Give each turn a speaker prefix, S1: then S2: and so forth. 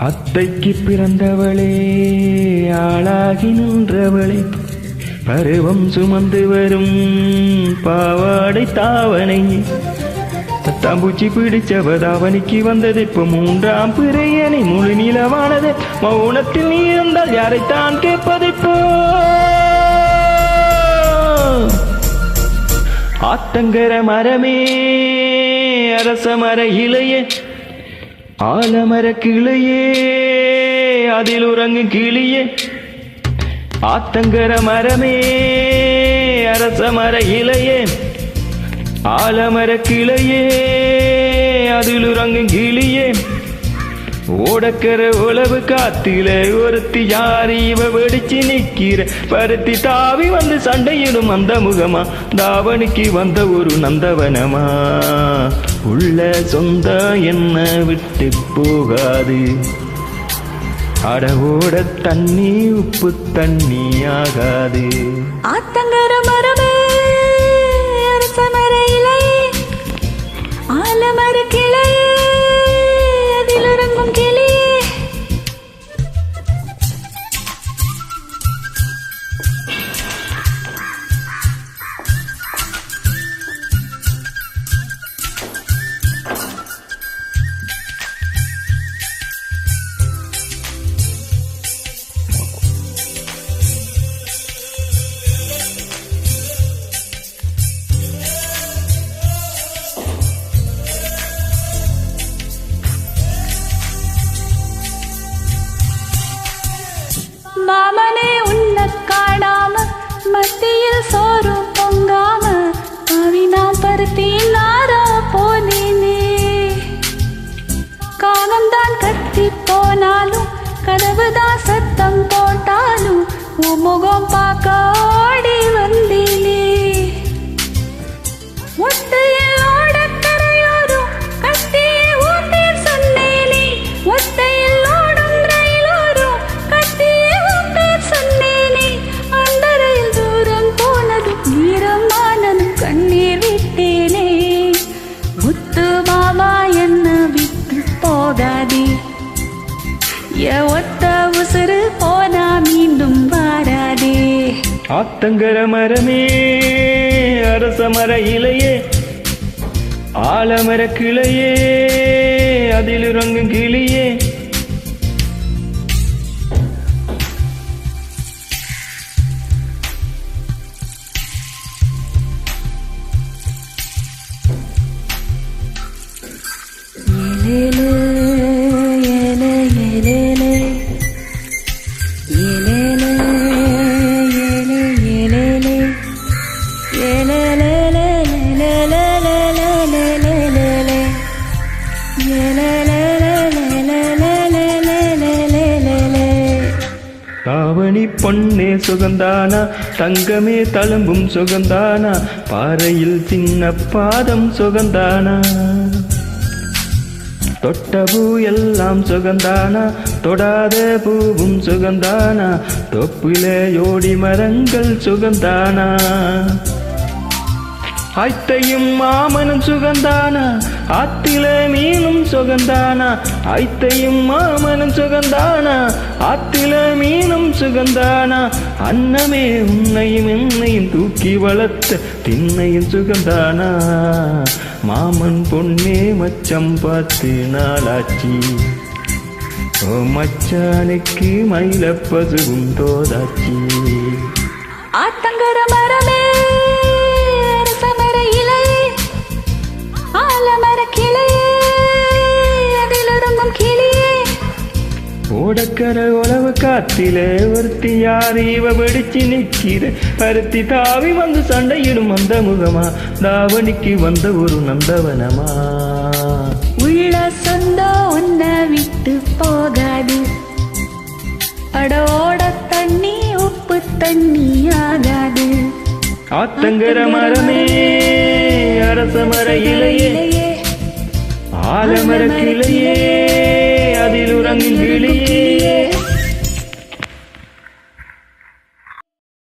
S1: அத்தைக்கு பிறந்தவளே ஆளாகி நின்றவளே பருவம் சுமந்து வரும் பாவாடை தாவணை தத்தாம்பூச்சி பிடிச்சவதாவணிக்கு வந்தது இப்ப மூன்றாம் பிறையணி முழு நிலவானது மௌனத்தில் நீ இருந்தால் யாரைத்தான் கேட்பதிப்போ ஆத்தங்கர மரமே அரச மர இலையே ஆலமர கிளையே அதில் உறங்கும் கிளியே ஆத்தங்கர மரமே அரச மர இலையே ஆலமர கிளையே அதில் உறங்கும் கிளியே ஓடக்கர உழவு காத்தில ஒருத்தி யாரி இவ வெடிச்சு நிக்கிற பருத்தி தாவி வந்து சண்டையிடும் அந்த முகமா தாவணிக்கு வந்த ஒரு நந்தவனமா உள்ள சொந்த என்ன விட்டு போகாது அடவோட தண்ணி உப்பு தண்ணி ஆகாது
S2: ஆத்தங்கர மரமே அரச மர இலையே ஆலமர கிளையே அதில் உறங்கும் கிளியே மாமனே உன்னை காணாம மத்தியில் சோறு பொங்காம நான் பருத்தி நாரா போனேனே காகம்தான் கத்தி போனாலும் கதவுதான் சத்தம் போட்டாலும் உன் முகம் பார்க்க ஓடி வந்தேனே ஒத்தையில் ஓடக்கரையோரும் கத்தியே ஊத்தேர் சொன்னேனே ஒத்தையில் ஓடும் ரயிலோரும் கத்தியே ஊத்தேர் சொன்னேனே அந்த ரயில் தூரம் போனதும் ஈரமானதும் கண்ணீர் விட்டேனே முத்து மாமா என்ன விட்டு போகாதே ஒத்த உசுறு போனா மீண்டும் வாராதே
S1: ஆத்தங்கர மரமே அரச மர இலையே ஆலமர கிளையே அதில் உறங்கும் கிளியே தாவணி பொன்னே சுகந்தானா தங்கமே தழும்பும் சுகந்தானா பாறையில் சின்ன பாதம் சுகந்தானா தொட்ட பூ எல்லாம் சுகந்தானா தொடாத பூவும் சுகந்தானா தொப்பிலே யோடி மரங்கள் சுகந்தானா ஐத்தையும் மாமனும் சுகந்தானா ஆத்தில மீனும் சுகந்தானா ஐத்தையும் மாமனும் சுகந்தானா ஆத்தில மீனும் சுகந்தானா அன்னமே உன்னையும் என்னையும் தூக்கி வளர்த்த திண்ணையும் சுகந்தானா மாமன் பொன்னே மச்சம் பார்த்து நாளாச்சி ஓ மச்சானுக்கு மயில பசுவும் தோதாச்சி
S2: ஆத்தங்கர மரமே அரச மர இலையே ஆலமர கிளையே அதில் உறங்கும் கிளியே
S1: ஓடக்கர உழவு காத்தில ஒருத்தி யார் இவ வெடிச்சு நிக்கிற பருத்தி தாவி வந்து சண்டையிடும் அந்த முகமா தாவணிக்கு வந்த ஒரு நந்தவனமா
S2: உள்ள சொந்தம் உன்னை விட்டு போகாது அடோட தண்ணி உப்பு தண்ணி ஆகாது
S1: ஆத்தங்கர மரமே அரச மர இலையே ஆலமர கிளையே அதில் உறங்கும் கிளியே